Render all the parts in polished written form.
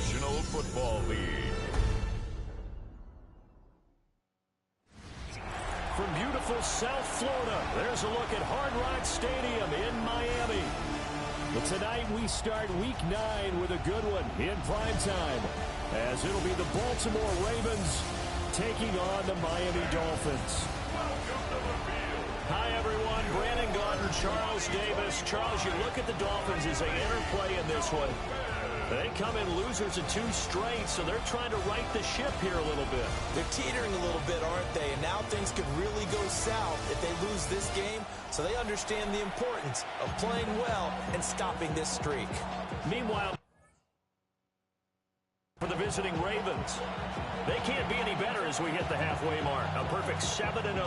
National Football League. From beautiful South Florida, there's a look at Hard Rock Stadium in Miami. But tonight we start Week 9 with a good one in primetime, as it'll be the Baltimore Ravens taking on the Miami Dolphins. Hi, everyone. Brandon Gaudin, Charles Davis. Charles, you look at the Dolphins as they interplay in this one. They come in losers of 2 straight, so they're trying to right the ship here a little bit. They're teetering a little bit, aren't they? And now things could really go south if they lose this game, so they understand the importance of playing well and stopping this streak. Meanwhile, for the visiting Ravens, they can't be any better as we hit the halfway mark. A perfect 7-0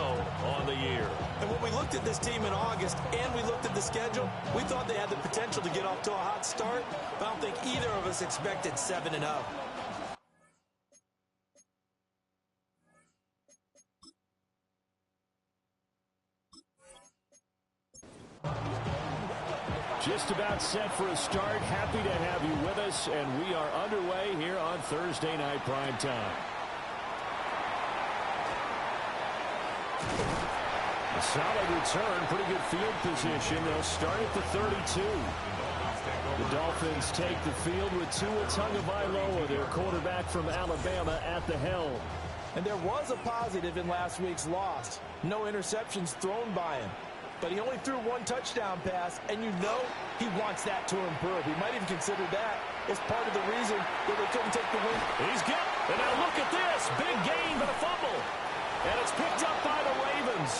on the year. And when we looked at this team in August and we looked at the schedule, we thought they had the potential to get off to a hot start, but I don't think either of us expected 7-0. Just about set for a start. Happy to have you with us, and we are underway here on Thursday Night Primetime. A solid return, pretty good field position. They'll start at the 32. The Dolphins take the field with Tua Tagovailoa, their quarterback from Alabama, at the helm. And there was a positive in last week's loss. No interceptions thrown by him. But he only threw 1 touchdown pass, and you know he wants that to improve. He might even consider that as part of the reason that they couldn't take the win. He's got it. And now look at this. Big gain, but a fumble. And it's picked up by the Ravens.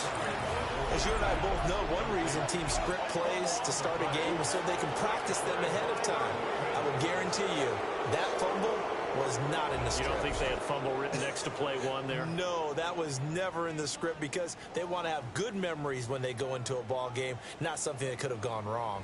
As you and I both know, one reason teams script plays to start a game is so they can practice them ahead of time. I would guarantee you that fumble was not in the script. You don't think they had fumble written next to play 1 there? No, that was never in the script because they want to have good memories when they go into a ball game, not something that could have gone wrong.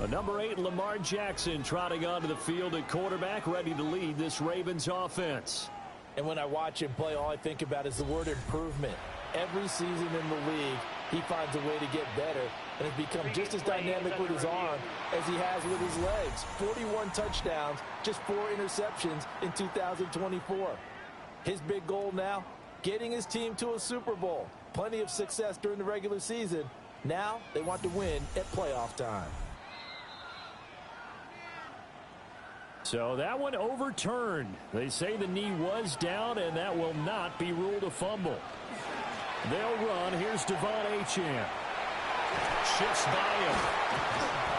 Number 8, Lamar Jackson, trotting onto the field at quarterback, ready to lead this Ravens offense. And when I watch him play, all I think about is the word improvement. Every season in the league, he finds a way to get better and has become just as dynamic with his arm as he has with his legs. 41 touchdowns, just 4 interceptions in 2024. His big goal now, getting his team to a Super Bowl. Plenty of success during the regular season. Now they want to win at playoff time. So that one overturned. They say the knee was down, and that will not be ruled a fumble. They'll run. Here's Devon Achane. Shifts by him.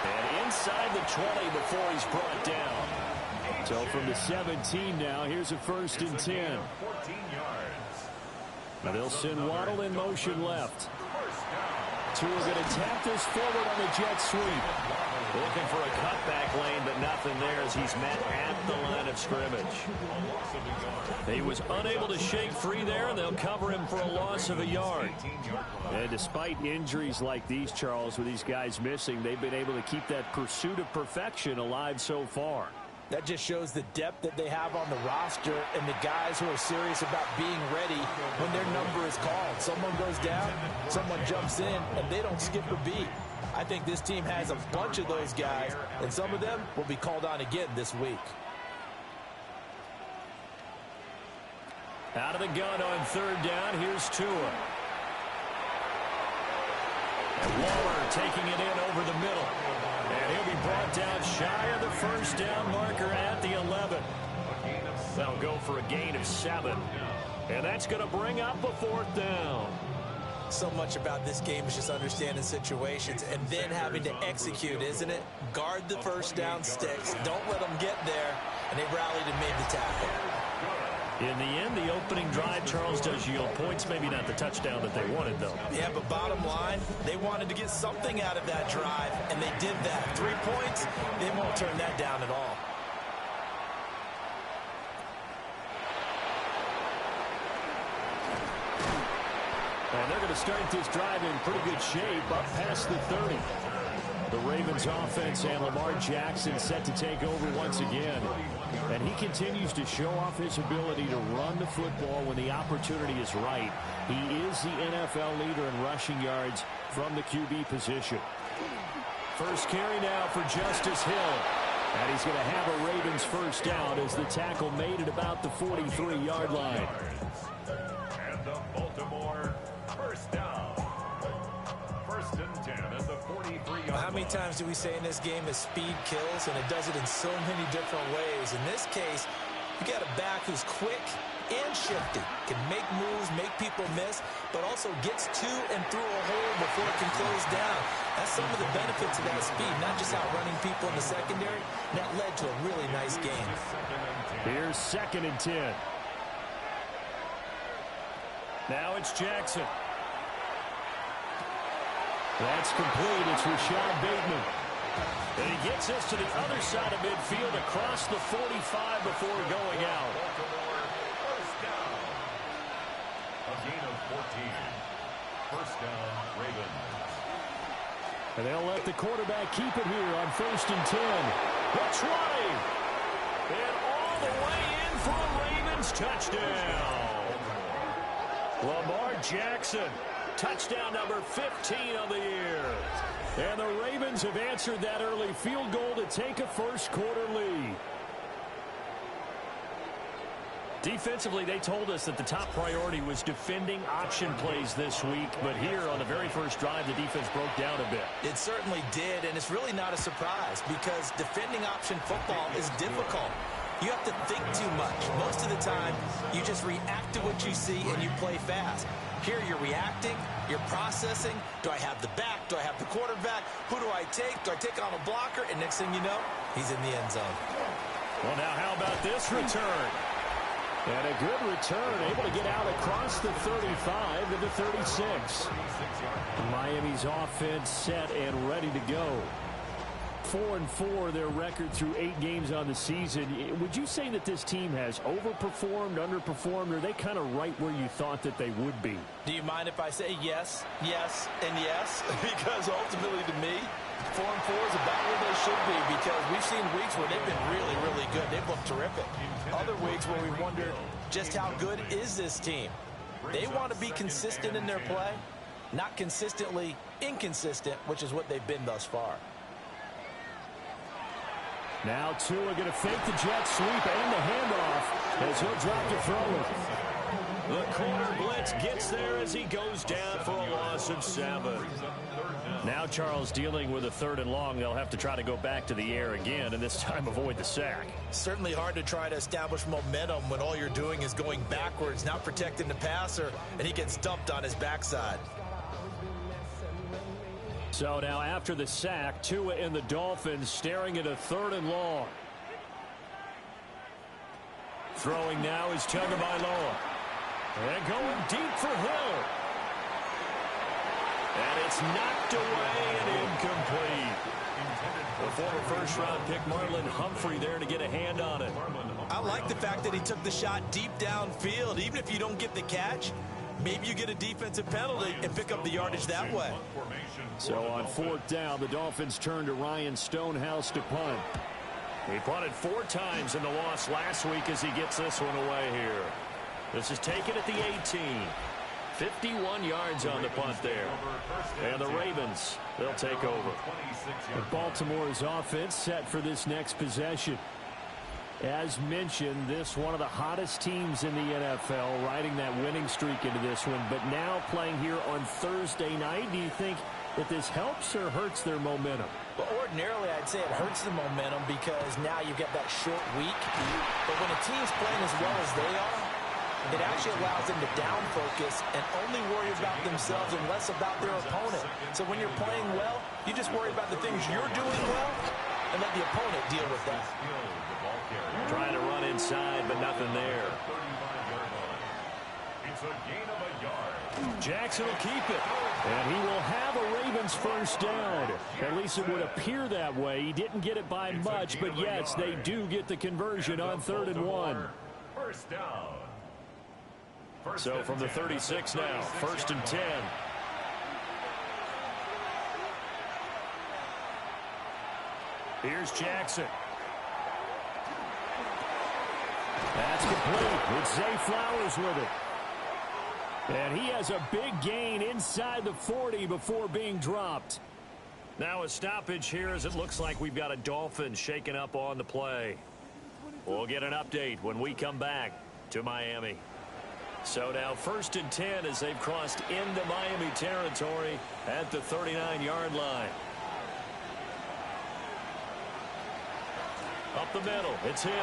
And inside the 20 before he's brought down. So from the 17 now, here's a 1st and 10. Now they'll send Waddle in motion left. Tua going to tap this forward on the jet sweep. Looking for a cutback lane, but nothing there as he's met at the line of scrimmage. He was unable to shake free there, and they'll cover him for a loss of a yard. And despite injuries like these, Charles, with these guys missing, they've been able to keep that pursuit of perfection alive so far. That just shows the depth that they have on the roster and the guys who are serious about being ready when their number is called. Someone goes down, someone jumps in, and they don't skip a beat. I think this team has a bunch of those guys, and some of them will be called on again this week. Out of the gun on 3rd down, here's Tua. And Waller taking it in over the middle. And he'll be brought down shy of the 1st down marker at the 11. They'll go for a gain of 7. And that's going to bring up a 4th down. So much about this game is just understanding situations and then having to execute, isn't it? Guard the 1st down sticks. Don't let them get there. And they rallied and made the tackle. In the end, the opening drive, Charles, does yield points. Maybe not the touchdown that they wanted, though. Yeah, but bottom line, they wanted to get something out of that drive, and they did that. 3 points, they won't turn that down at all. And they're going to start this drive in pretty good shape up past the 30. The Ravens offense and Lamar Jackson set to take over once again. And he continues to show off his ability to run the football when the opportunity is right. He is the NFL leader in rushing yards from the QB position. First carry now for Justice Hill. And he's going to have a Ravens first down as the tackle made at about the 43-yard line. And the Baltimore first down. First and 10 at the 43-yard line. How many times do we say in this game that speed kills, and it does it in so many different ways? In this case, you got a back who's quick and shifty, can make moves, make people miss, but also gets to and through a hole before it can close down. That's some of the benefits of that speed, not just outrunning people in the secondary. That led to a really nice game. Here's 2nd and 10. Now it's Jackson. That's complete. It's Rashad Bateman. And he gets us to the other side of midfield across the 45 before going out. First down. A gain of 14. First down, Ravens. And they'll let the quarterback keep it here on 1st and 10. That's right. And all the way in for a Ravens touchdown. Lamar Jackson. Touchdown number 15 on the year. And the Ravens have answered that early field goal to take a first-quarter lead. Defensively, they told us that the top priority was defending option plays this week. But here on the very first drive, the defense broke down a bit. It certainly did, and it's really not a surprise because defending option football is difficult. You have to think too much. Most of the time, you just react to what you see and you play fast. Here you're reacting, you're processing. Do I have the back? Do I have the quarterback? Who do I take? Do I take on a blocker? And next thing you know, he's in the end zone. Well, now how about this return? And a good return, able to get out across the 35 to the 36. Miami's offense set and ready to go. 4-4 their record through 8 games on the season. Would you say that this team has overperformed, underperformed, or are they kind of right where you thought that they would be? Do you mind if I say yes, yes, and yes? Because ultimately to me, 4-4 is about where they should be because we've seen weeks where they've been really, really good. They've looked terrific. Other weeks where we wondered just how good is this team. They want to be consistent in their play, not consistently inconsistent, which is what they've been thus far. Now Tua going to fake the jet sweep and the handoff as he'll drop to throw it. The corner blitz gets there as he goes down for a loss of 7. Now Charles dealing with a 3rd and long. They'll have to try to go back to the air again and this time avoid the sack. Certainly hard to try to establish momentum when all you're doing is going backwards, not protecting the passer, and he gets dumped on his backside. So now after the sack, Tua and the Dolphins staring at a 3rd and long. Throwing now is Tagovailoa. And going deep for Hill. And it's knocked away and incomplete. The former first-round pick Marlon Humphrey there to get a hand on it. I like the fact that he took the shot deep downfield. Even if you don't get the catch, maybe you get a defensive penalty and pick up the yardage that way. So on 4th down, the Dolphins turn to Ryan Stonehouse to punt. He punted 4 times in the loss last week as he gets this one away here. This is taken at the 18. 51 yards on the punt there. And the Ravens, they'll take over. Baltimore's offense set for this next possession. As mentioned, this one of the hottest teams in the NFL, riding that winning streak into this one. But now playing here on Thursday night, do you think that this helps or hurts their momentum? Well, ordinarily, I'd say it hurts the momentum because now you get that short week. But when a team's playing as well as they are, it actually allows them to down focus and only worry about themselves and less about their opponent. So when you're playing well, you just worry about the things you're doing well and let the opponent deal with that. Trying to run inside, but nothing there. It's a gain of a yard. Jackson will keep it. And he will have a Ravens first down. At least it would appear that way. He didn't get it by much, but yes, they do get the conversion on 3rd and 1. First down. So from the 36 now, 1st and 10. Here's Jackson. That's complete. It's Zay Flowers with it. And he has a big gain inside the 40 before being dropped. Now a stoppage here as it looks like we've got a Dolphins shaking up on the play. We'll get an update when we come back to Miami. So now 1st and 10 as they've crossed into Miami territory at the 39-yard line. Up the middle, it's Hill.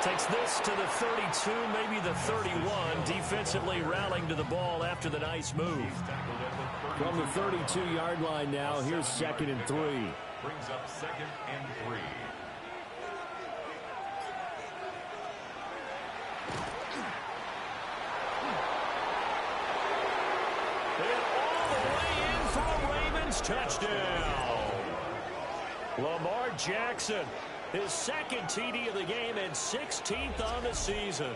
Takes this to the 32, maybe the 31. Defensively rallying to the ball after the nice move. From the 32-yard line now, here's 2nd and 3. Brings up 2nd and 3. And all the way in for a Ravens touchdown. Lamar Jackson, his 2nd TD of the game and 16th on the season.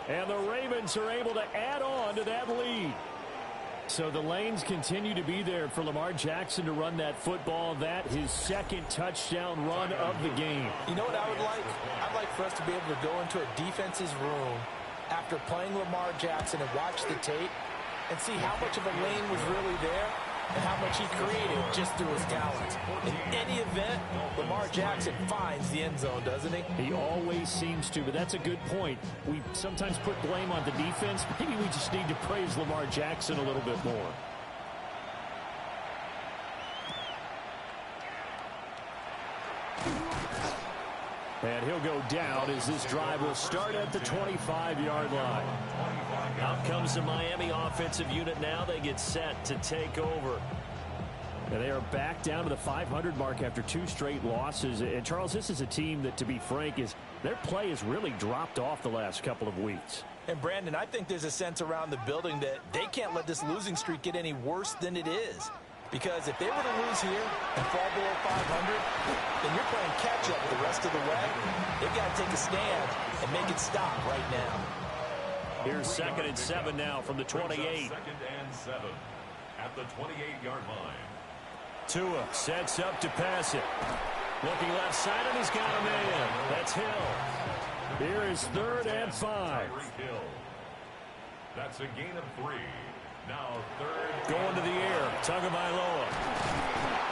And the Ravens are able to add on to that lead. So the lanes continue to be there for Lamar Jackson to run that football. That his 2nd touchdown run of the game. You know what I would like? I'd like for us to be able to go into a defense's room after playing Lamar Jackson and watch the tape and see how much of a lane was really there and how much he created just through his talents. In any event, Lamar Jackson finds the end zone, doesn't he? He always seems to, but that's a good point. We sometimes put blame on the defense. Maybe we just need to praise Lamar Jackson a little bit more. And he'll go down as this drive will start at the 25-yard line. Out comes the Miami offensive unit now. They get set to take over. And they are back down to the 500 mark after 2 straight losses. And, Charles, this is a team that, to be frank, their play has really dropped off the last couple of weeks. And, Brandon, I think there's a sense around the building that they can't let this losing streak get any worse than it is. Because if they were to lose here and fall below 500, then you're playing catch-up the rest of the way. They've got to take a stand and make it stop right now. Here's 2nd and 7 now from the 28. 2nd and 7 at the 28-yard line. Tua sets up to pass it. Looking left side, and he's got a man. That's Hill. Here is 3rd and 5. That's a gain of 3. Now 3rd. Going to the air. Tagovailoa.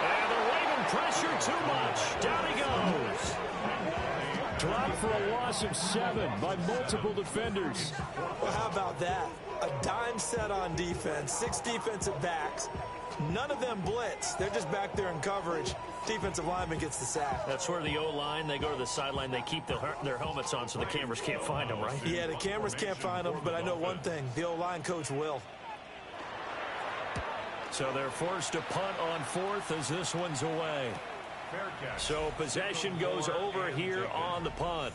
And the Raven pressure too much. Down he goes. Dropped for a loss of 7 by multiple defenders. Well, how about that? A dime set on defense, 6 defensive backs. None of them blitz. They're just back there in coverage. Defensive lineman gets the sack. That's where the O-line, they go to the sideline, they keep their helmets on so the cameras can't find them, right? Yeah, the cameras can't find them, but I know one thing. The O-line coach will. So they're forced to punt on 4th as this one's away. So possession goes over here on the punt.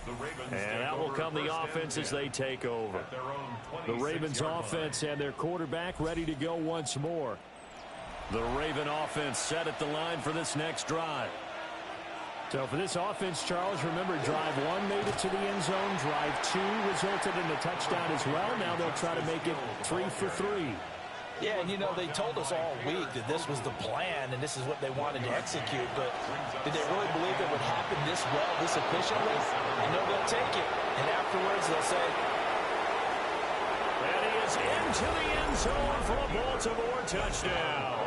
And out will come the offense as they take over. The Ravens offense and their quarterback ready to go once more. The Raven offense set at the line for this next drive. So for this offense, Charles, remember drive 1 made it to the end zone. Drive 2 resulted in a touchdown as well. Now they'll try to make it 3 for 3. Yeah, and you know, they told us all week that this was the plan and this is what they wanted to execute, but did they really believe it would happen this well, this efficiently? I know they'll take it, and afterwards they'll say, and he is into the end zone for a Baltimore touchdown.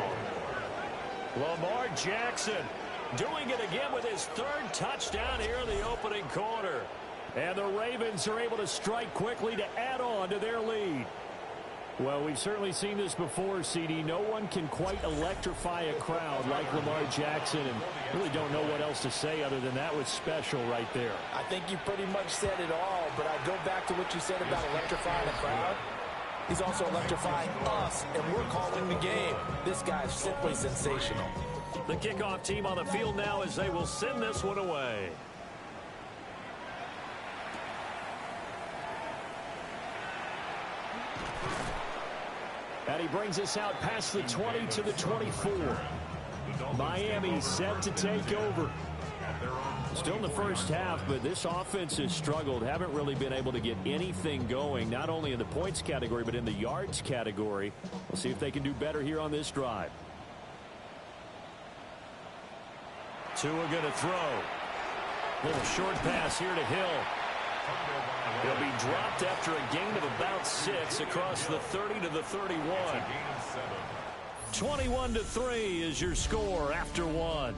Lamar Jackson doing it again with his 3rd touchdown here in the opening quarter. And the Ravens are able to strike quickly to add on to their lead. Well, we've certainly seen this before, CD. No one can quite electrify a crowd like Lamar Jackson, and really don't know what else to say other than that was special right there. I think you pretty much said it all, but I go back to what you said about electrifying a crowd. He's also electrifying us, and we're calling the game. This guy's simply sensational. The kickoff team on the field now as they will send this one away. And he brings us out past the 20 to the 24. Miami set to take over. Still in the first half, but this offense has struggled. Haven't really been able to get anything going, not only in the points category, but in the yards category. We'll see if they can do better here on this drive. Tua going to throw. Little short pass here to Hill. He'll be dropped after a gain of about 6 across the 30 to the 31. 21-3 is your score after one.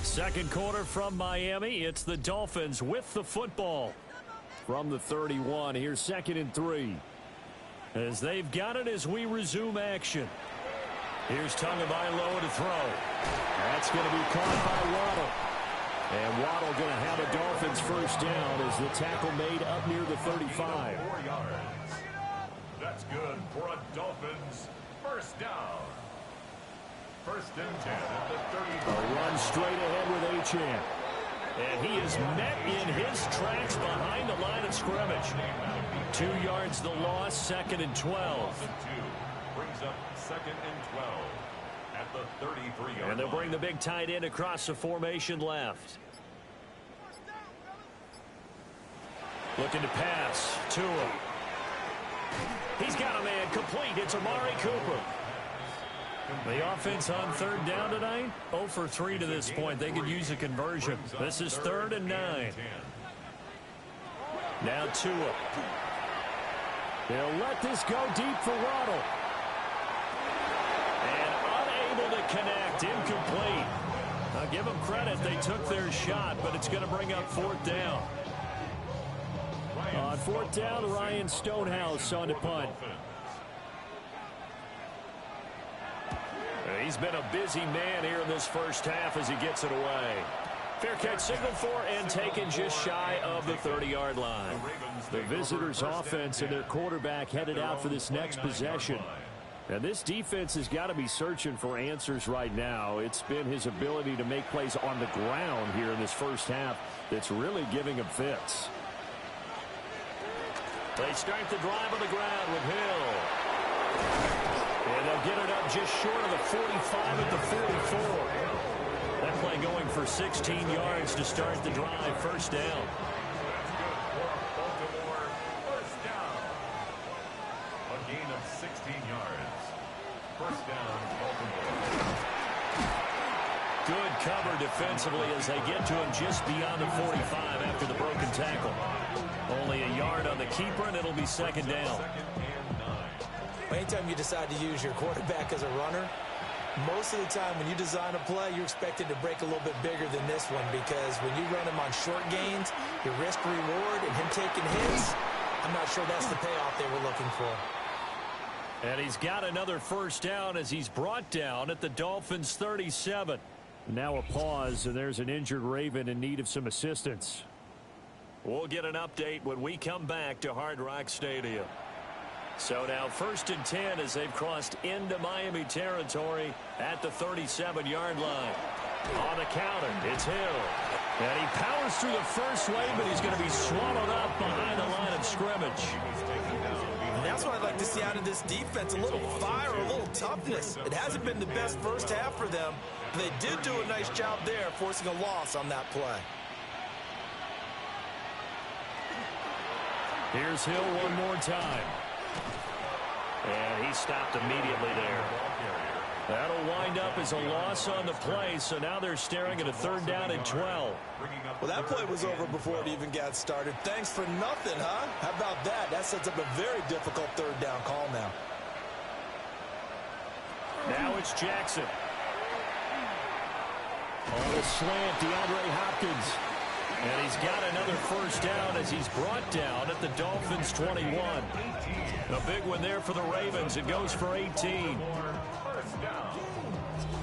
Second quarter from Miami. It's the Dolphins with the football. From the 31, here's 2nd and 3. As they've got it as we resume action. Here's Tagovailoa to throw. That's going to be caught by Waddle. And Waddle going to have a Dolphins first down as the tackle made up near the 35. 4 yards. That's good for a Dolphins first down. 1st and 10 at the 30. A run straight ahead with Achane. And he is met in his tracks behind the line of scrimmage. 2 yards the loss, 2nd and 12. Brings up 2nd and 12 at the 33-yard And they'll bring the big tight end across the formation left. Looking to pass. Tua. He's got a man complete. It's Amari Cooper. The offense on 3rd down tonight, 0 for 3 to this point. They could use a conversion. This is 3rd and 9. Now Tua. They'll let this go deep for Waddle. And unable to connect. Incomplete. I'll give them credit. They took their shot, but it's going to bring up 4th down. On 4th down, Ryan Stonehouse on to punt. He's been a busy man here in this first half as he gets it away. Fair catch signaled for and taken just shy of the 30-yard line. The visitors' offense and their quarterback headed out for this next possession. And this defense has got to be searching for answers right now. It's been his ability to make plays on the ground here in this first half that's really giving him fits. They start the drive on the ground with Hill. And they'll get it up just short of the 45 at the 44. That play going for 16 yards to start the drive. First down. Baltimore first down. A gain of 16 yards. First down, Baltimore. Good cover defensively as they get to him just beyond the 45 after the broken tackle. Only a yard on the keeper, and it'll be 2nd down. Anytime you decide to use your quarterback as a runner, most of the time when you design a play, you're expected to break a little bit bigger than this one, because when you run him on short gains, your risk reward and him taking hits, I'm not sure that's the payoff they were looking for. And he's got another first down as he's brought down at the Dolphins' 37. Now a pause, and there's an injured Raven in need of some assistance. We'll get an update when we come back to Hard Rock Stadium. So now 1st and 10 as they've crossed into Miami territory at the 37-yard line. On the counter, it's Hill. And he powers through the first wave, but he's going to be swallowed up behind the line of scrimmage. And that's what I'd like to see out of this defense, a little fire, a little toughness. It hasn't been the best first half for them, but they did do a nice job there, forcing a loss on that play. Here's Hill one more time. And he stopped immediately there. That'll wind up as a loss on the play, so now they're staring at a 3rd down and 12. Well, that play was over before it even got started. Thanks for nothing, huh? How about that? That sets up a very difficult 3rd down call now. Now it's Jackson. On a slant, DeAndre Hopkins. And he's got another first down as he's brought down at the Dolphins' 21. A big one there for the Ravens. It goes for 18. First down.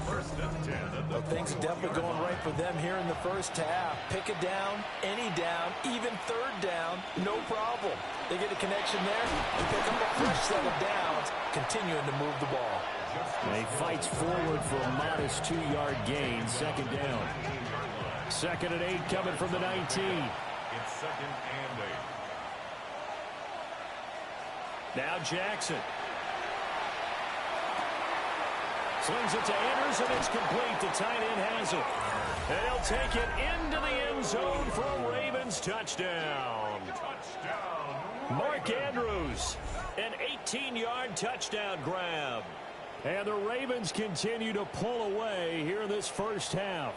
1st and 10. Well, things are definitely going right for them here in the first half. Pick a down, any down, even 3rd down, no problem. They get a connection there, and pick up a fresh set of downs, continuing to move the ball. And he fights forward for a modest 2-yard gain, 2nd down. 2nd and 8 coming from the 19. It's 2nd and 8. Now Jackson. Slings it to Andrews, and it's complete. The tight end has it. And he'll take it into the end zone for a Ravens touchdown. Mark Andrews, an 18-yard touchdown grab. And the Ravens continue to pull away here in this first half.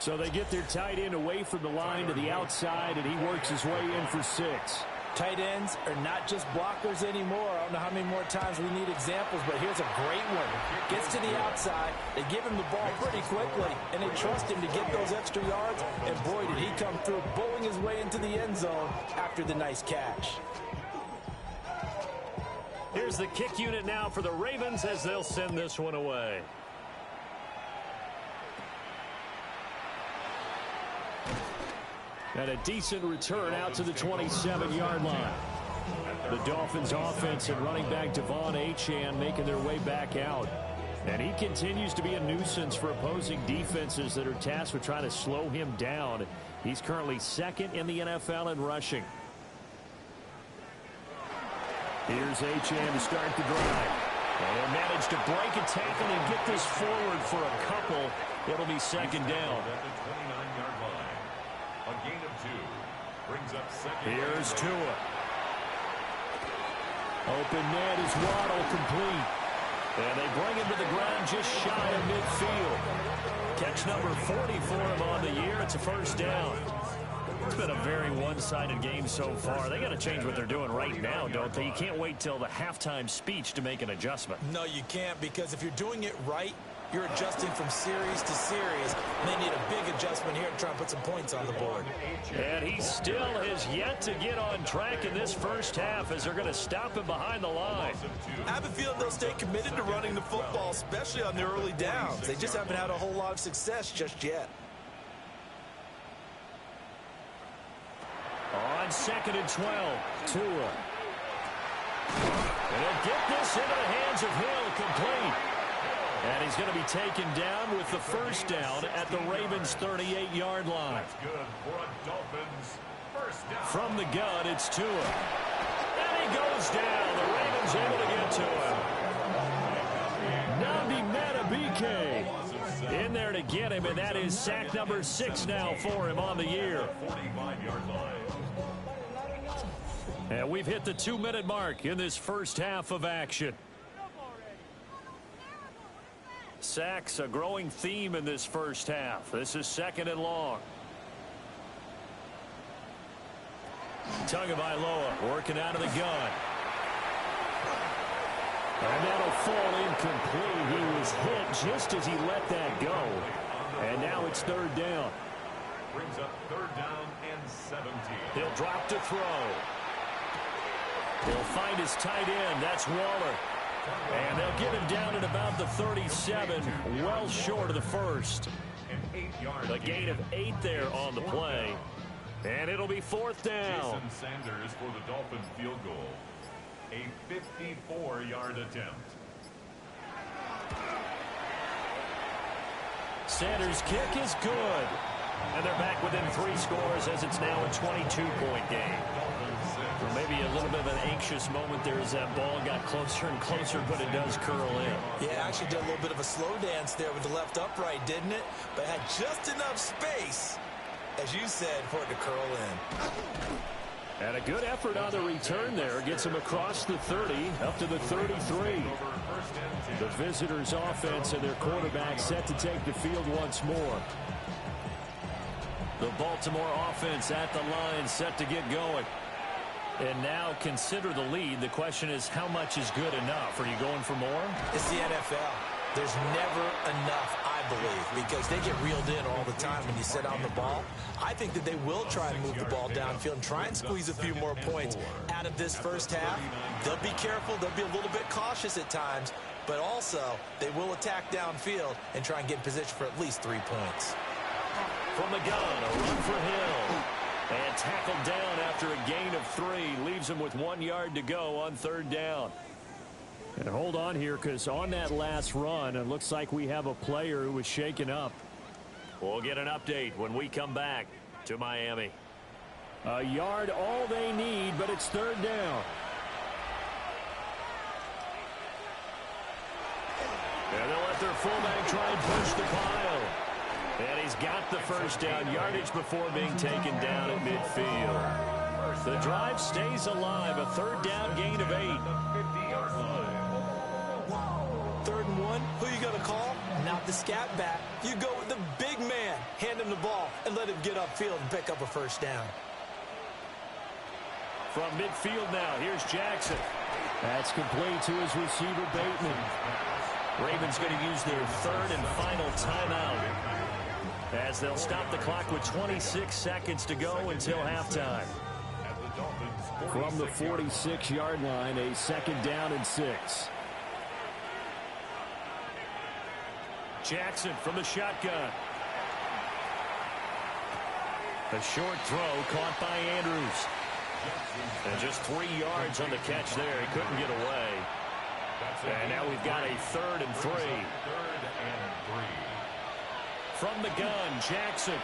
So they get their tight end away from the line to the outside, and he works his way in for 6. Tight ends are not just blockers anymore. I don't know how many more times we need examples, but here's a great one. Gets to the outside, they give him the ball pretty quickly, and they trust him to get those extra yards, and boy, did he come through, bowling his way into the end zone after the nice catch. Here's the kick unit now for the Ravens as they'll send this one away. And a decent return out to the 27-yard line. The Dolphins offense and running back Devon Achane making their way back out. And he continues to be a nuisance for opposing defenses that are tasked with trying to slow him down. He's currently 2nd in the NFL in rushing. Here's Achane to start the drive. And he'll manage to break a tackle and get this forward for a couple. It'll be 2nd down. A gain of 2. Brings up 2nd. Here's Tua. Open net is Waddle, complete. And they bring him to the ground just shy of midfield. Catch number 40 for him on the year. It's a 1st down. It's been a very one-sided game so far. They got to change what they're doing right now, don't they? You can't wait till the halftime speech to make an adjustment. No, you can't, because if you're doing it right, you're adjusting from series to series. And they need a big adjustment here to try and put some points on the board. And he still has yet to get on track in this first half as they're going to stop him behind the line. I have a feeling they'll stay committed to running the football, especially on their early downs. They just haven't had a whole lot of success just yet. On 2nd and 12, Tua. And he'll get this into the hands of Hill, complete. And he's going to be taken down with the 1st down at the Ravens' 38-yard line. That's good for a Dolphins 1st down. From the gun, it's Tua. And he goes down. The Ravens able to get to him. Nnamdi Madubuike in there to get him, and that is sack number 6 now for him on the year. 45-yard line. And we've hit the 2-minute mark in this first half of action. Sacks, a growing theme in this first half. This is 2nd and long. Tagovailoa working out of the gun. And that'll fall incomplete. He was hit just as he let that go. And now it's 3rd down. Brings up 3rd down and 17. He'll drop to throw. He'll find his tight end. That's Waller. And they'll get him down at about the 37, well short of the 1st. A gain of 8 there on the play. And it'll be 4th down. Jason Sanders for the Dolphins field goal. A 54-yard attempt. Sanders' kick is good. And they're back within 3 scores as it's now a 22-point game. Well, maybe a little bit of an anxious moment there as that ball got closer and closer, but it does curl in. Yeah, actually did a little bit of a slow dance there with the left upright, didn't it? But had just enough space, as you said, for it to curl in. And a good effort on the return there. Gets him across the 30, up to the 33. The visitors' offense and their quarterback set to take the field once more. The Baltimore offense at the line, set to get going. And now consider the lead. The question is, how much is good enough? Are you going for more? It's the NFL. There's never enough, I believe, because they get reeled in all the time when you sit on the ball. I think that they will try and move the ball downfield and try and squeeze a few more points out of this first half. They'll be careful. They'll be a little bit cautious at times, but also they will attack downfield and try and get in position for at least 3 points. From the gun, a run for Hill. And tackled down after a gain of 3. Leaves him with 1 yard to go on 3rd down. And hold on here, because on that last run, it looks like we have a player who was shaken up. We'll get an update when we come back to Miami. A yard all they need, but it's 3rd down. And they'll let their fullback try and push the pile. And he's got the 1st down yardage before being taken down at midfield. The drive stays alive, a 3rd down gain of 8. 3rd and 1, who you going to call? Not the scat back. You go with the big man. Hand him the ball and let him get upfield and pick up a first down. From midfield now, here's Jackson. That's complete to his receiver, Bateman. Ravens going to use their 3rd and final timeout, as they'll stop the clock with 26 seconds to go until halftime. From the 46-yard line, a 2nd down and 6. Jackson from the shotgun. A short throw caught by Andrews. And just 3 yards on the catch there. He couldn't get away. And now we've got a 3rd and 3. From the gun, Jackson.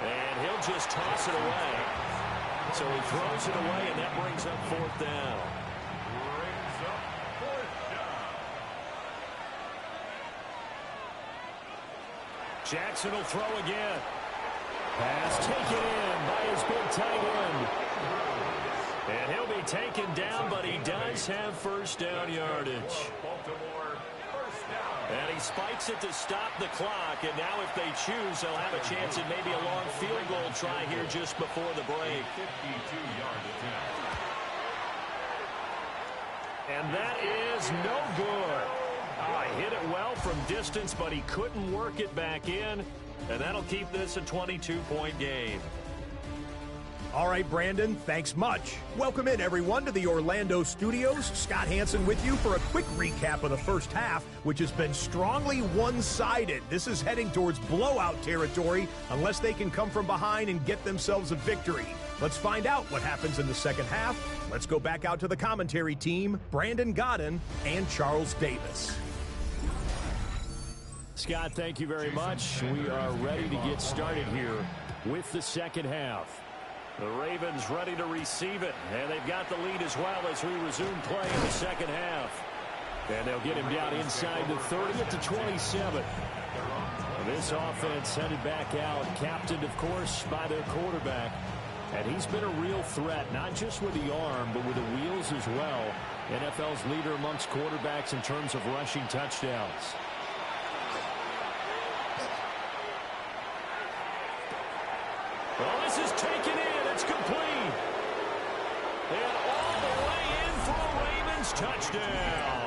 And he'll just toss it away. So he throws it away, and that brings up 4th down. Jackson will throw again. Pass taken in by his big tight end. And he'll be taken down, but he does have 1st down yardage. And he spikes it to stop the clock. And now if they choose, they'll have a chance at maybe a long field goal try here just before the break. 52-yard attempt. And that is no good. He hit it well from distance, but he couldn't work it back in. And that'll keep this a 22-point game. All right, Brandon, thanks much. Welcome in, everyone, to the Orlando studios. Scott Hansen with you for a quick recap of the first half, which has been strongly one-sided. This is heading towards blowout territory unless they can come from behind and get themselves a victory. Let's find out what happens in the second half. Let's go back out to the commentary team, Brandon Godden and Charles Davis. Scott, thank you very much. We are ready to get started here with the second half. The Ravens ready to receive it, and they've got the lead as well as we resume play in the second half. And they'll get him down inside the 30 at the 27. This offense headed back out, captained, of course, by their quarterback. And he's been a real threat, not just with the arm, but with the wheels as well. NFL's leader amongst quarterbacks in terms of rushing touchdowns. Well, this is taken in. It's complete. And all the way in for a Ravens touchdown.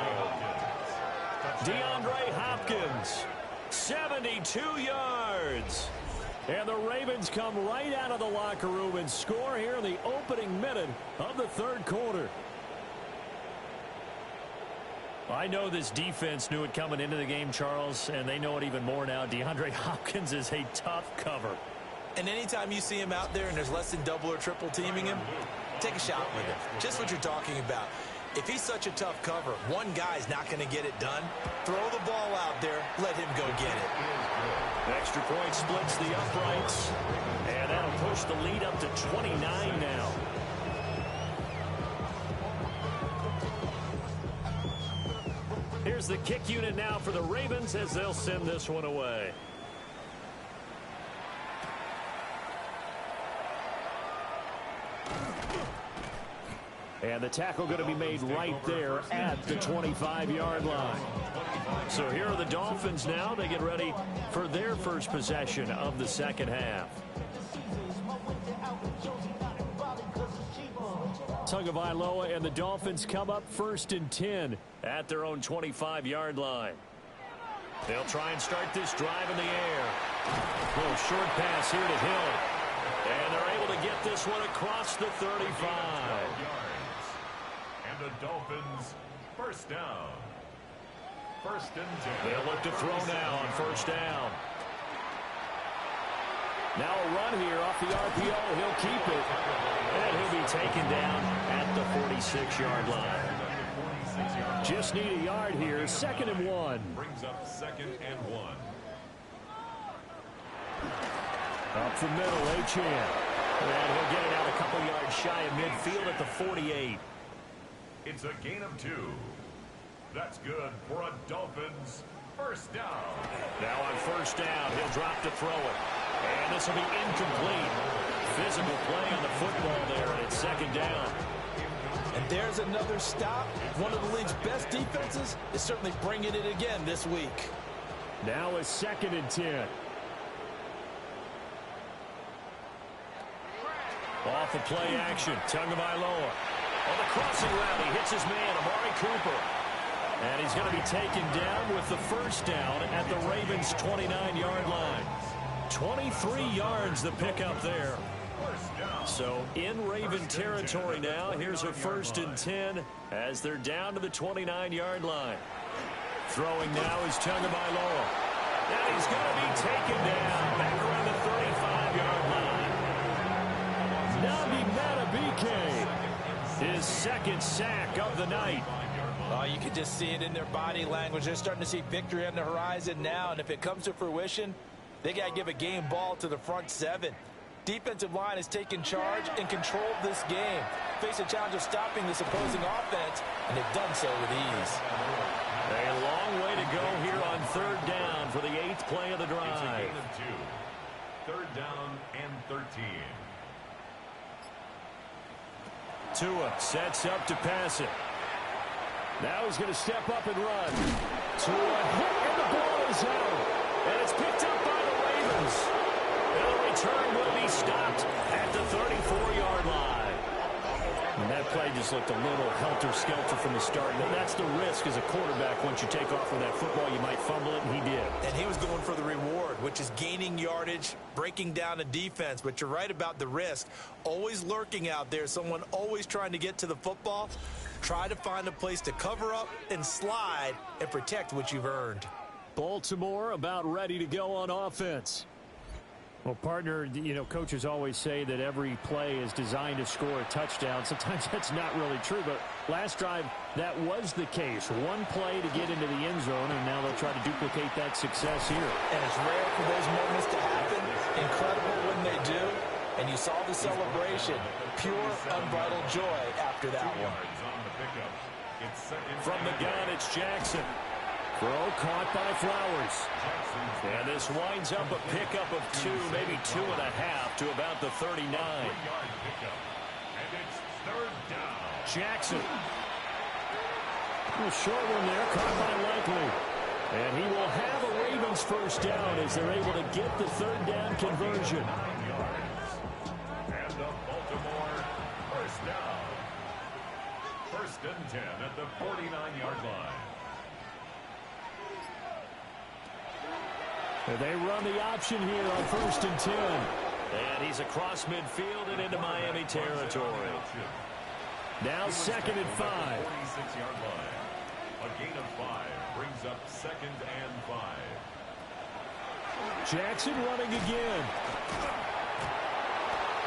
DeAndre Hopkins, 72 yards. And the Ravens come right out of the locker room and score here in the opening minute of the 3rd quarter. I know this defense knew it coming into the game, Charles, and they know it even more now. DeAndre Hopkins is a tough cover. And anytime you see him out there and there's less than double or triple teaming him, take a shot with him. Just what you're talking about. If he's such a tough cover, one guy's not going to get it done. Throw the ball out there. Let him go get it. Extra point splits the uprights. And that'll push the lead up to 29 now. Here's the kick unit now for the Ravens as they'll send this one away. And the tackle going to be made right there at the 25-yard line. So here are the Dolphins now. They get ready for their first possession of the second half. Tagovailoa and the Dolphins come up 1st and 10 at their own 25-yard line. They'll try and start this drive in the air. Little short pass here to Hill. And they're able to get this one across the 35. And the Dolphins, 1st down. 1st and 10. They'll look to throw now on 1st down. Now a run here off the RPO. He'll keep it. And he'll be taken down at the 46-yard line. Just need a yard here. 2nd and 1. Brings up 2nd and 1. Up the middle, Achane. And he'll get it out a couple yards shy of midfield at the 48. It's a gain of 2. That's good for a Dolphins 1st down. Now on 1st down, he'll drop to throw it. And this will be incomplete. Physical play on the football there, and it's 2nd down. And there's another stop. One of the league's best defenses is certainly bringing it again this week. Now a 2nd and 10. Off the play action. Tagovailoa. On the crossing route, he hits his man, Amari Cooper. And he's going to be taken down with the first down at the Ravens' 29-yard line. 23 yards the pickup there. So in Raven territory now. Here's a 1st and 10 as they're down to the 29-yard line. Throwing now is Tagovailoa. And he's going to be taken down back around the 35-yard line. Nabi Matabike, his 2nd sack of the night. Oh, you can just see it in their body language. They're starting to see victory on the horizon now, and if it comes to fruition, they got to give a game ball to the front 7. Defensive line has taken charge and controlled this game. Face a challenge of stopping this opposing offense, and they've done so with ease. A long way to go here on 3rd down for the 8th play of the drive. 3rd down and 13. Tua sets up to pass it. Now he's going to step up and run. Tua hit, and the ball is out. And it's picked up by the Ravens. And the return will be stopped at the 34-yard line. And that play just looked a little helter-skelter from the start. And that's the risk as a quarterback. Once you take off with that football, you might fumble it, and he did. And he was going for the reward, which is gaining yardage, breaking down a defense. But you're right about the risk. Always lurking out there, someone always trying to get to the football. Try to find a place to cover up and slide and protect what you've earned. Baltimore about ready to go on offense. Well, partner, you know, coaches always say that every play is designed to score a touchdown. Sometimes that's not really true, but last drive, that was the case. One play to get into the end zone, and now they'll try to duplicate that success here. And it's rare for those moments to happen. Incredible when they do. And you saw the celebration. Pure, unbridled joy after that one. From the gun, it's Jackson. Throw caught by Flowers. And this winds up a pickup of 2, maybe 2.5 to about the 39. And it's 3rd down. Jackson. A short one there, caught by Likely. And he will have a Ravens first down as they're able to get the 3rd down conversion. And the Baltimore first down. 1st and 10 at the 49-yard line. They run the option here on 1st and 10. And he's across midfield and into Miami territory. Now 2nd and 5. 46-yard line. A gain of 5 brings up 2nd and 5. Jackson running again.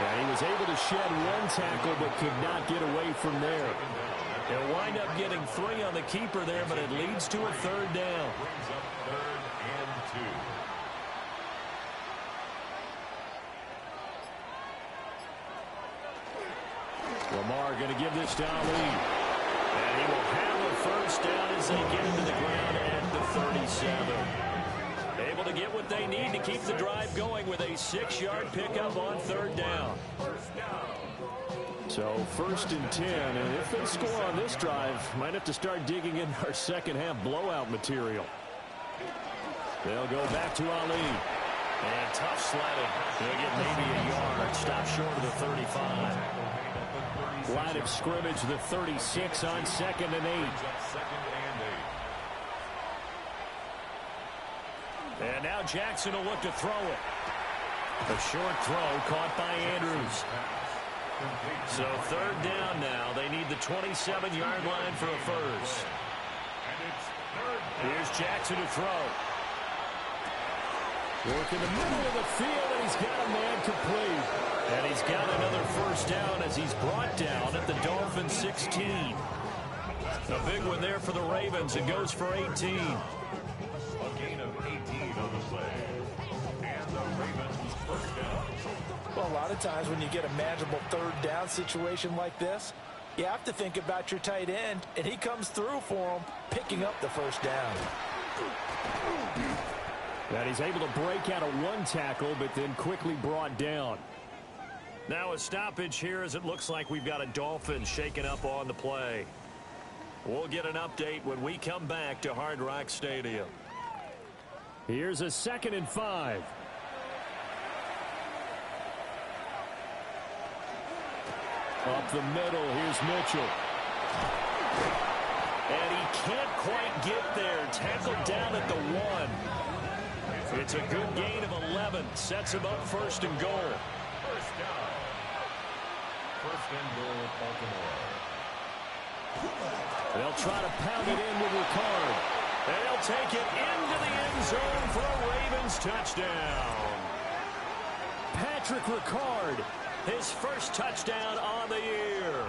And he was able to shed 1 tackle but could not get away from there. They'll wind up getting 3 on the keeper there, but it leads to a 3rd down. Brings up 3rd and 2. Lamar going to give this to Ali. And he will have a first down as they get into the ground at the 37. Able to get what they need to keep the drive going with a 6-yard pickup on 3rd down. So 1st and 10, and if they score on this drive, might have to start digging in our second-half blowout material. They'll go back to Ali. And tough sledding. They'll get maybe a yard. Stop short of the 35. Line of scrimmage, the 36 on 2nd and 8. And now Jackson will look to throw it. A short throw caught by Andrews. So 3rd down now. They need the 27-yard line for a first. Here's Jackson to throw. Work in the middle of the field, and he's got a man complete. And he's got another first down as he's brought down at the Dolphins 16. A big one there for the Ravens. It goes for 18. A gain of 18 on the play. And the Ravens first down. Well, a lot of times when you get a manageable 3rd down situation like this, you have to think about your tight end, and he comes through for him, picking up the first down. And he's able to break out of 1 tackle, but then quickly brought down. Now a stoppage here as it looks like we've got a Dolphins shaking up on the play. We'll get an update when we come back to Hard Rock Stadium. Here's a 2nd and 5. Up the middle, here's Mitchell. And he can't quite get there. Tackled down at the 1. It's a good gain of 11. Sets him up 1st and goal. First down. 1st and goal, Baltimore. They'll try to pound it in with Ricard. They'll take it into the end zone for a Ravens touchdown. Patrick Ricard, His first touchdown on the year.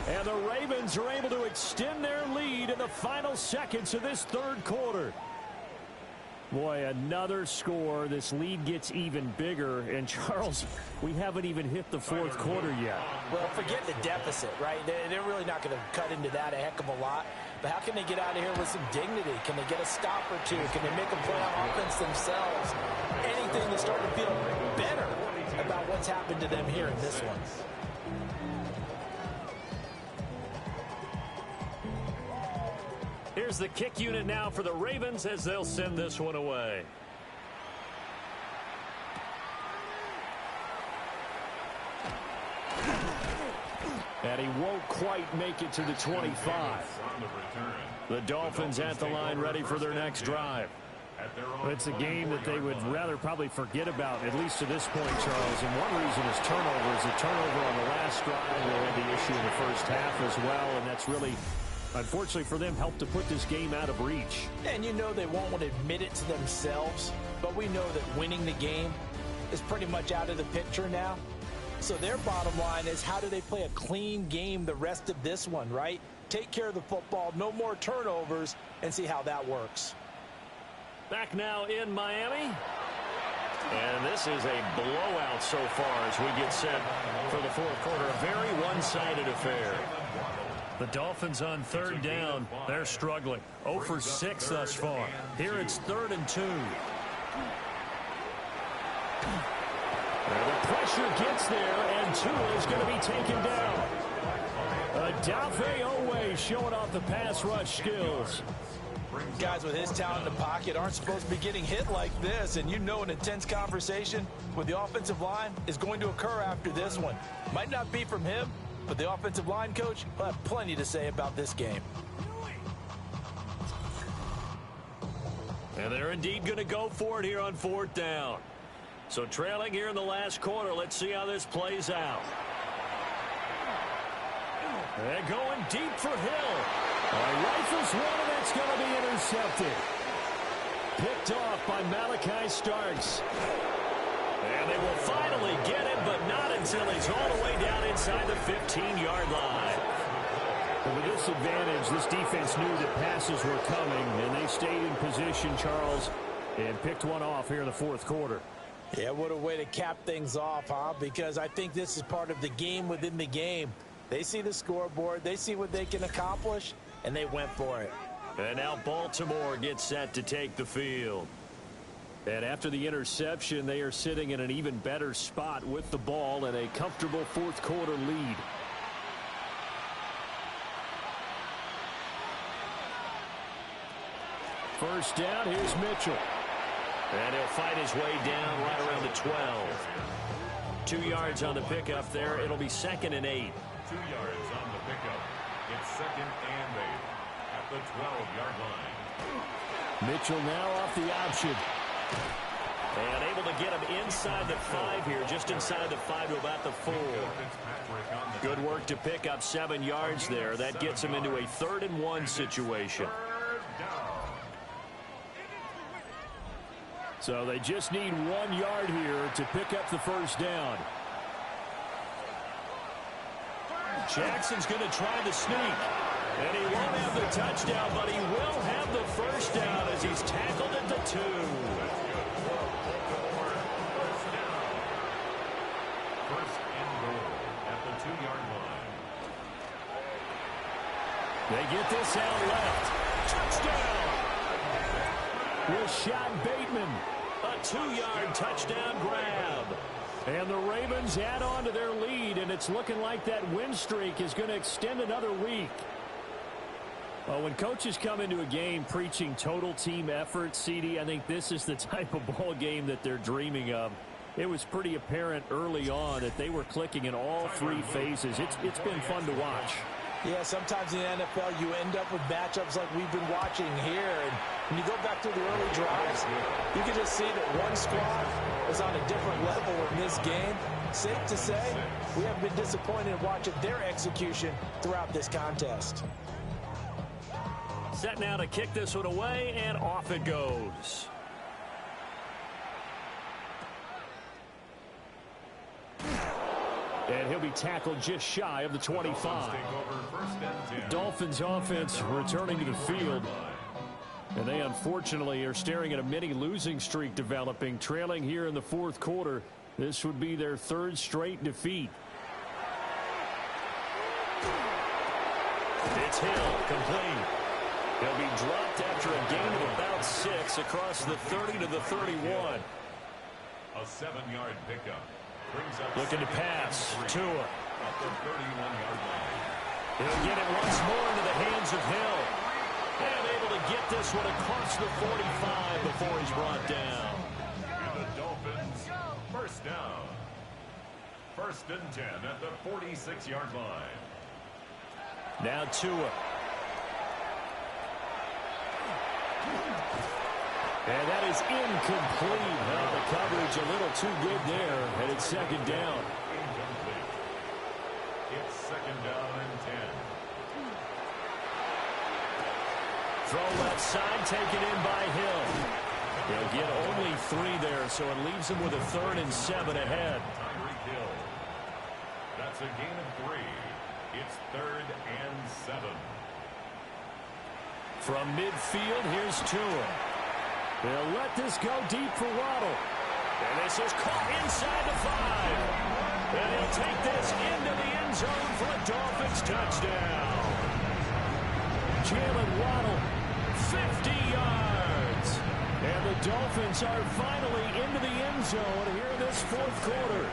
and the Ravens are able to extend their lead in the final seconds of this 3rd quarter. Boy, another score. This lead gets even bigger. And, Charles, we haven't even hit the 4th quarter yet. Well, forget the deficit, right? They're really not going to cut into that a heck of a lot. But how can they get out of here with some dignity? Can they get a stop or two? Can they make a play on offense themselves? Anything to start to feel better about what's happened to them here in this one. Here's the kick unit now for the Ravens as they'll send this one away. And he won't quite make it to the 25. The Dolphins at the line ready for their next drive. It's a game that they would rather probably forget about, at least to this point, Charles. And one reason is turnovers. A turnover on the last drive. They had the issue in the first half as well, and that's really, unfortunately for them, helped to put this game out of reach. And you know they won't want to admit it to themselves, but we know that winning the game is pretty much out of the picture now. So their bottom line is, how do they play a clean game the rest of this one, right? Take care of the football, no more turnovers, and see how that works. Back now in Miami. And this is a blowout so far as we get set for the 4th quarter. A very one-sided affair. The Dolphins on 3rd down. They're struggling. 0 for 6 thus far. Here it's 3rd and 2. The pressure gets there, and Tua is going to be taken down. Odafe Oweh showing off the pass rush skills. Guys with his talent in the pocket aren't supposed to be getting hit like this, and you know an intense conversation with the offensive line is going to occur after this one. Might not be from him, but the offensive line coach will have plenty to say about this game. And they're indeed going to go for it here on 4th down. So trailing here in the last quarter, let's see how this plays out. They're going deep for Hill. Rifles one, and that's going to be intercepted. Picked off by Malachi Starks. And they will finally get him, but not until he's all the way down inside the 15-yard line. With this advantage, this defense knew that passes were coming, and they stayed in position, Charles, and picked one off here in the 4th quarter. Yeah, what a way to cap things off, huh? Because I think this is part of the game within the game. They see the scoreboard, they see what they can accomplish, and they went for it. And now Baltimore gets set to take the field. And after the interception, they are sitting in an even better spot with the ball and a comfortable 4th quarter lead. First down, here's Mitchell. And he'll fight his way down right around the 12. 2 yards on the pickup there. It'll be 2nd and 8. 2 yards on the pickup. It's 2nd and 8 at the 12-yard line. Mitchell now off the option. And able to get him inside the 5 here, just inside the 5 to about the 4. Good work to pick up 7 yards there. That gets him into a 3rd and 1 situation. So they just need 1 yard here to pick up the first down. Jackson's going to try to sneak. And he won't have the touchdown, but he will have the first down as he's tackled at the 2. First and goal at the 2-yard line. They get this out left. Touchdown! Rashad Bateman. A 2-yard touchdown grab. And the Ravens add on to their lead, and it's looking like that win streak is going to extend another week. Well, when coaches come into a game preaching total team effort, CD, I think this is the type of ball game that they're dreaming of. It was pretty apparent early on that they were clicking in all three phases. It's been fun to watch. Yeah, sometimes in the NFL you end up with matchups like we've been watching here. And when you go back to the early drives, you can just see that one squad is on a different level in this game. Safe to say, we haven't been disappointed in watching their execution throughout this contest. Set now to kick this one away, and off it goes. And he'll be tackled just shy of the 25. Dolphins offense returning to the field. And they unfortunately are staring at a mini losing streak developing, trailing here in the fourth quarter. This would be their third straight defeat. It's Hill, complete. He'll be dropped after a gain of about 6 across the 30 to the 31. A 7-yard pickup. Looking to pass. Tua. At the 31-yard line. He'll get it once more into the hands of Hill. And able to get this one across the 45 before he's brought down. And the Dolphins, first down. 1st and 10 at the 46-yard line. Now Tua. And that is incomplete. Well, the coverage a little too good there, and it's 2nd down. Incomplete. It's 2nd down and 10. Throw left side, taken in by Hill. He'll get only 3 there, so it leaves him with a 3rd and 7 ahead. Tyreek Hill. That's a gain of 3. It's 3rd and 7. From midfield, here's Tua. They'll let this go deep for Waddle. And this is caught inside the 5. And he'll take this into the end zone for a Dolphins touchdown. Jalen Waddle, 50 yards. And the Dolphins are finally into the end zone here in this fourth quarter.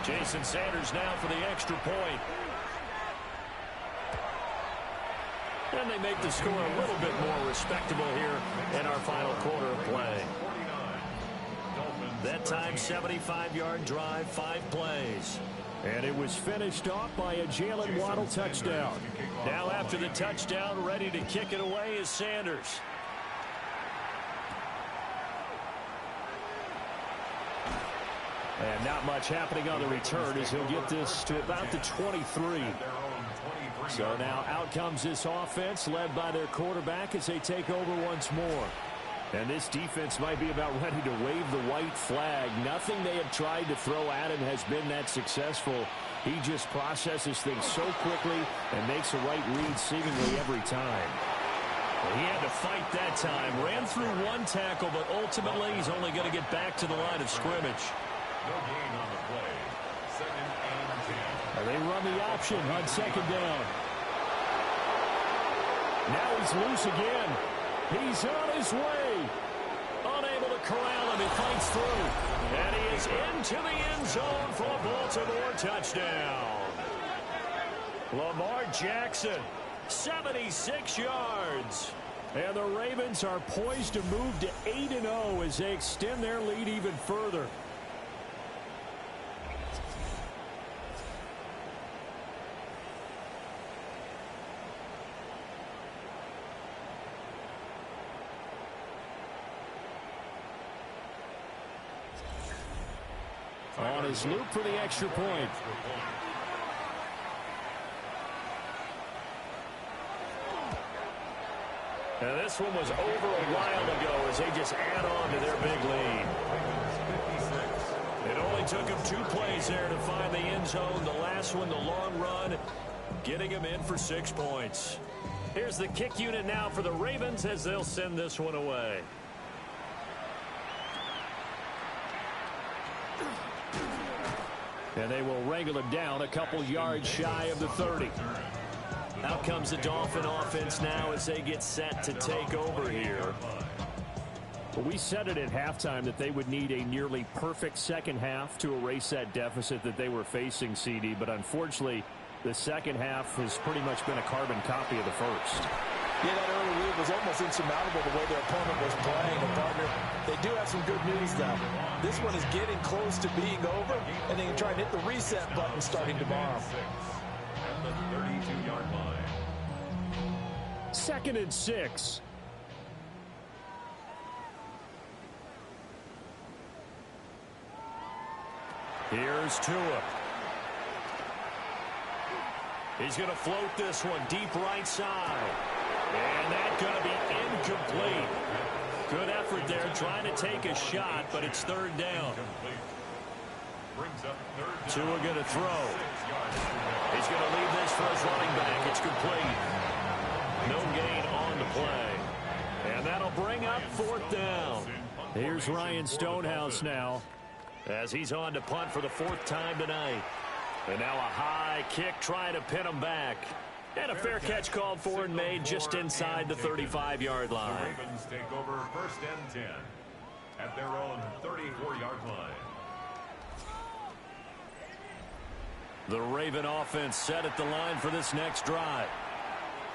Jason Sanders now for the extra point. And they make the score a little bit more respectable here in our final quarter of play. That time, 75-yard drive, 5 plays. And it was finished off by a Jalen Waddle touchdown. Now after the touchdown, ready to kick it away is Sanders. And not much happening on the return as he'll get this to about the 23. So now out comes this offense led by their quarterback as they take over once more. And this defense might be about ready to wave the white flag. Nothing they have tried to throw at him has been that successful. He just processes things so quickly and makes the right read seemingly every time. Well, he had to fight that time. Ran through 1 tackle, but ultimately he's only going to get back to the line of scrimmage. No gain on the play. 2nd and 10. And they run the option on 2nd down. Now he's loose again. He's on his way. Unable to corral him. He fights through. And he is into the end zone for a Baltimore touchdown. Lamar Jackson, 76 yards. And the Ravens are poised to move to 8-0 as they extend their lead even further. On his loop for the extra point. And this one was over a while ago as they just add on to their big lead. It only took him 2 plays there to find the end zone. The last one, the long run, getting him in for 6 points. Here's the kick unit now for the Ravens as they'll send this one away. And they will wrangle him down a couple yards shy of the 30. Out comes the Dolphin offense now as they get set to take over here. Well, we said it at halftime that they would need a nearly perfect second half to erase that deficit that they were facing, CD. But unfortunately, the second half has pretty much been a carbon copy of the first. Yeah, that early lead was almost insurmountable the way their opponent was playing. And partner, they do have some good news, though. This one is getting close to being over, and they can try and hit the reset button starting tomorrow. At the 32-yard line. 2nd and 6. Here's Tua. He's going to float this one deep right side. And that's going to be incomplete. Good effort there trying to take a shot, but it's 3rd down. Tua going to throw. He's going to leave this for his running back. It's complete. No gain on the play. And that'll bring up 4th down. Here's Ryan Stonehouse now, as he's on to punt for the 4th time tonight. And now a high kick trying to pin him back. And a fair catch called for and made just inside the 35-yard line. The Ravens take over 1st and 10 at their own 34-yard line. The Raven offense set at the line for this next drive.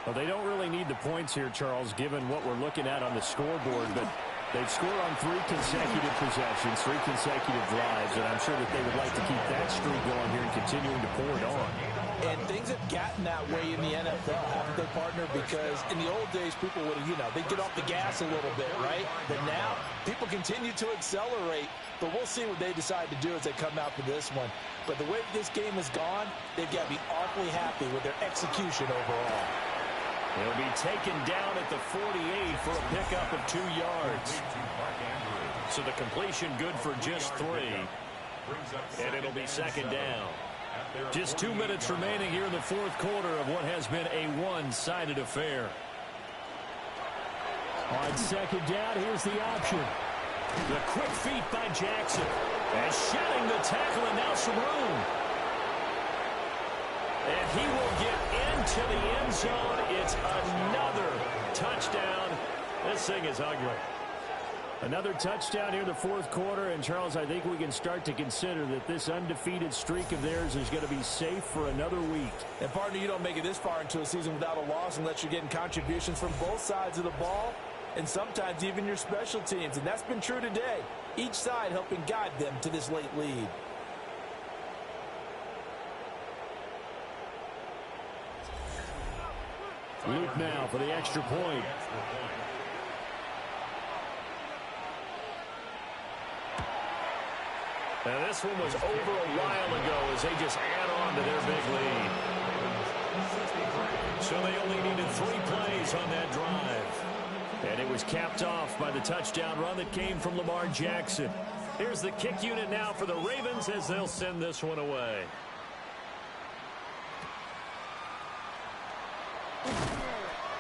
Well, they don't really need the points here, Charles, given what we're looking at on the scoreboard, but they've scored on 3 consecutive possessions, 3 consecutive drives, and I'm sure that they would like to keep that streak going here and continuing to pour it on. And things have gotten that way in the NFL, haven't they, partner? Because in the old days, people would, they'd get off the gas a little bit, right? But now, people continue to accelerate. But we'll see what they decide to do as they come out for this one. But the way this game has gone, they've got to be awfully happy with their execution overall. He'll be taken down at the 48 for a pickup of 2 yards. So the completion good for just 3. And it'll be 2nd down. Just 2 minutes remaining here in the 4th quarter of what has been a one-sided affair. On 2nd down, here's the option. The quick feet by Jackson. And shedding the tackle, and now some room. And he will get into the end zone. It's another touchdown. This thing is ugly. Another touchdown here in the 4th quarter. And, Charles, I think we can start to consider that this undefeated streak of theirs is going to be safe for another week. And, partner, you don't make it this far into a season without a loss unless you're getting contributions from both sides of the ball and sometimes even your special teams. And that's been true today. Each side helping guide them to this late lead. Luke now for the extra point. And this one was over a while ago as they just add on to their big lead. So they only needed 3 plays on that drive. And it was capped off by the touchdown run that came from Lamar Jackson. Here's the kick unit now for the Ravens as they'll send this one away.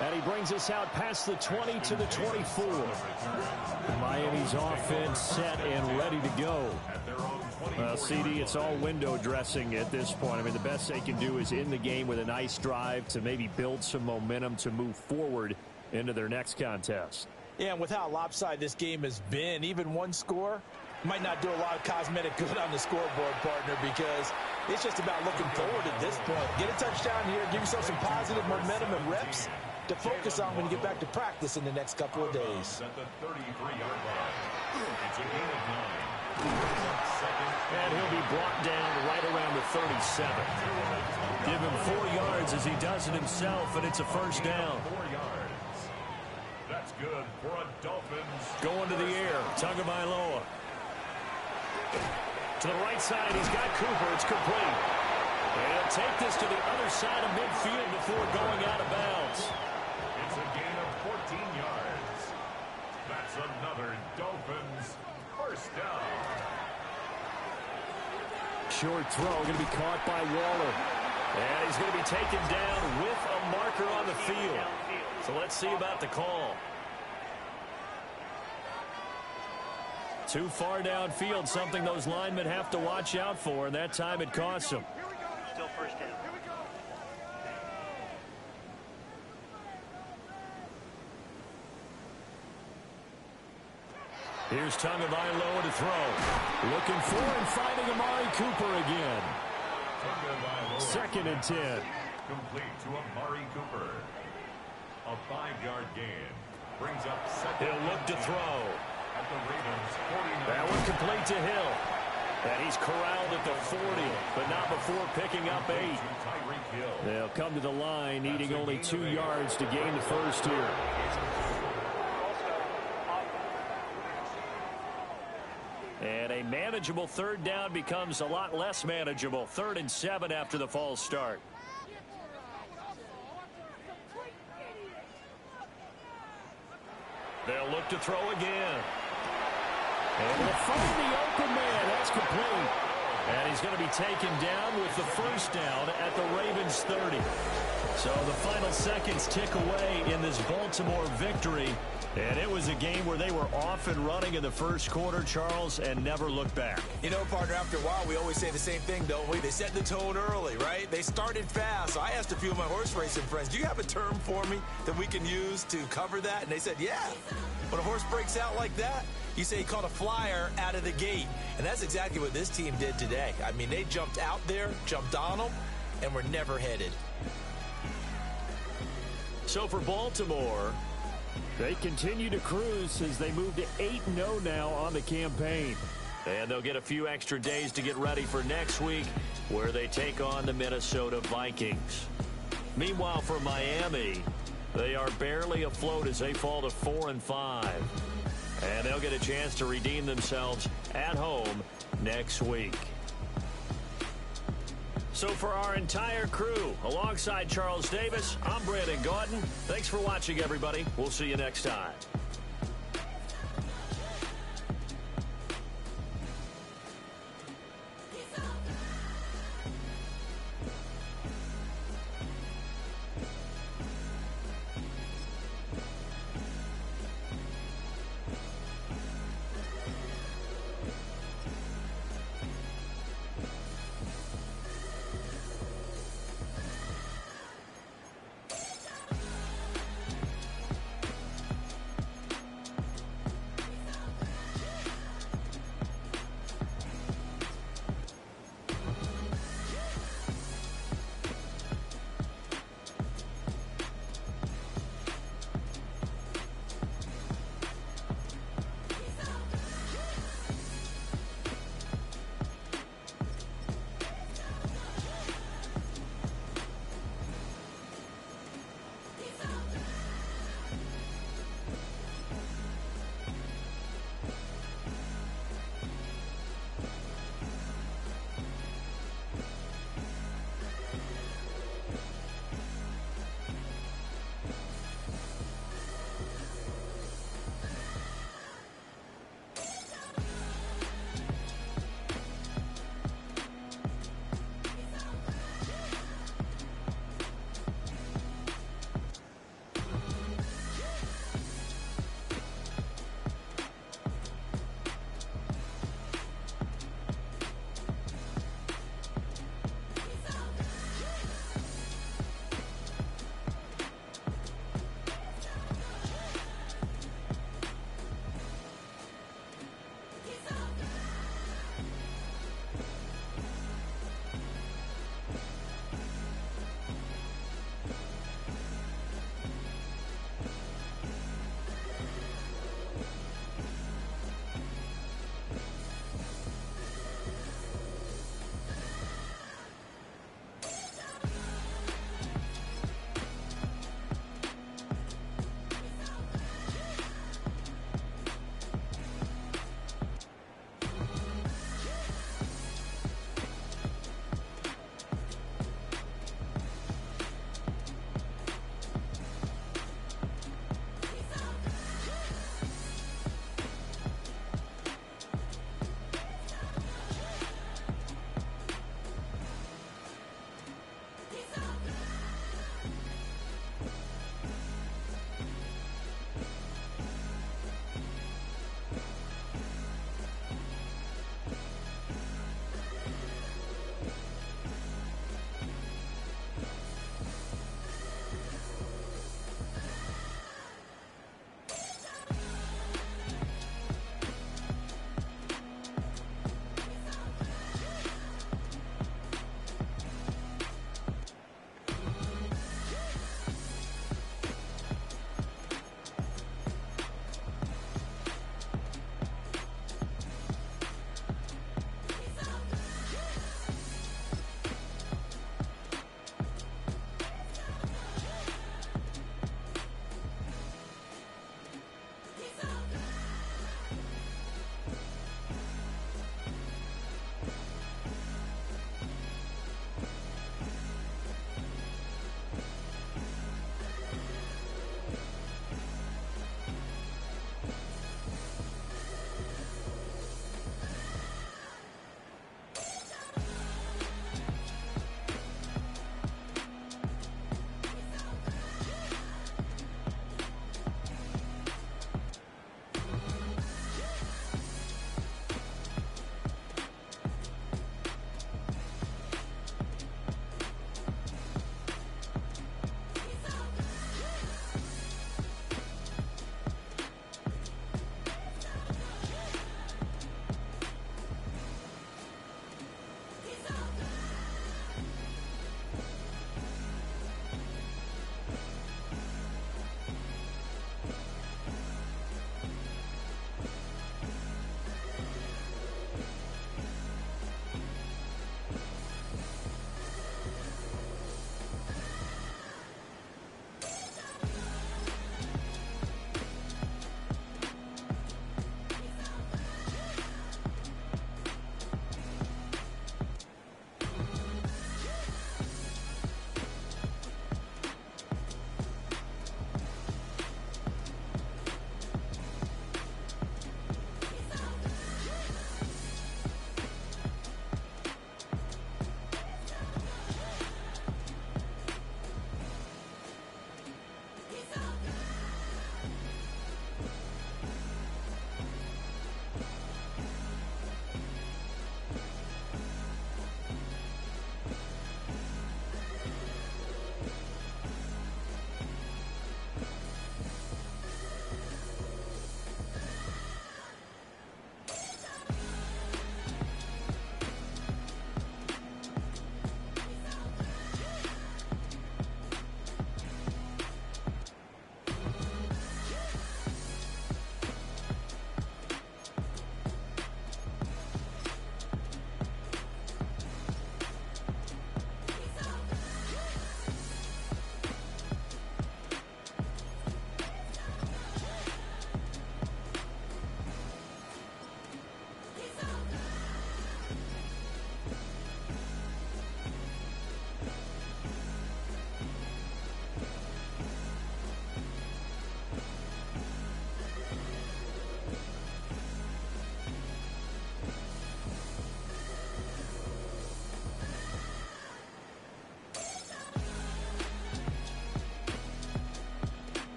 And he brings us out past the 20 to the 24. Miami's offense set and ready to go. Well, CD, it's all window dressing at this point. I mean, the best they can do is in the game with a nice drive to maybe build some momentum to move forward into their next contest. Yeah, and with how lopsided this game has been, even one score might not do a lot of cosmetic good on the scoreboard, partner, because it's just about looking forward at this point. Get a touchdown here, give yourself some positive momentum and reps to focus on when you get back to practice in the next couple of days. At the 33-yard line. It's a gain of 9. And he'll be brought down right around the 37. Give him 4 yards as he does it himself, and it's a 1st down. 4 yards. That's good for a Dolphins. Going to the air, Tagovailoa. To the right side, he's got Cooper. It's complete. And he'll take this to the other side of midfield before going out of bounds. It's a gain of 14 yards. That's another Dolphins 1st down. Short throw going to be caught by Waller. And he's going to be taken down with a marker on the field. So let's see about the call. Too far downfield, something those linemen have to watch out for, and that time it costs them. Still 1st down. Here's Tagovailoa to throw. Looking for and finding Amari Cooper again. 2nd and 10. Complete to Amari Cooper. A 5-yard gain. Brings up 2nd. He'll look to throw. At the Ravens 49. That one complete to Hill. And he's corralled at the 40, but not before picking up 8. They'll come to the line, needing only 2 yards to gain the first here. And a manageable 3rd down becomes a lot less manageable. 3rd and 7 after the false start. They'll look to throw again. And they'll find the open man. That's complete. And he's going to be taken down with the first down at the Ravens 30. So the final seconds tick away in this Baltimore victory. And it was a game where they were off and running in the first quarter, Charles, and never looked back. You know, partner, after a while, we always say the same thing, don't we? They set the tone early, right? They started fast. So I asked a few of my horse racing friends, do you have a term for me that we can use to cover that? And they said, yeah. When a horse breaks out like that, you say he caught a flyer out of the gate. And that's exactly what this team did today. I mean, they jumped out there, jumped on them, and were never headed. So for Baltimore, they continue to cruise as they move to 8-0 now on the campaign. And they'll get a few extra days to get ready for next week, where they take on the Minnesota Vikings. Meanwhile, for Miami, they are barely afloat as they fall to 4-5. And they'll get a chance to redeem themselves at home next week. So for our entire crew, alongside Charles Davis, I'm Brandon Gaudin. Thanks for watching, everybody. We'll see you next time.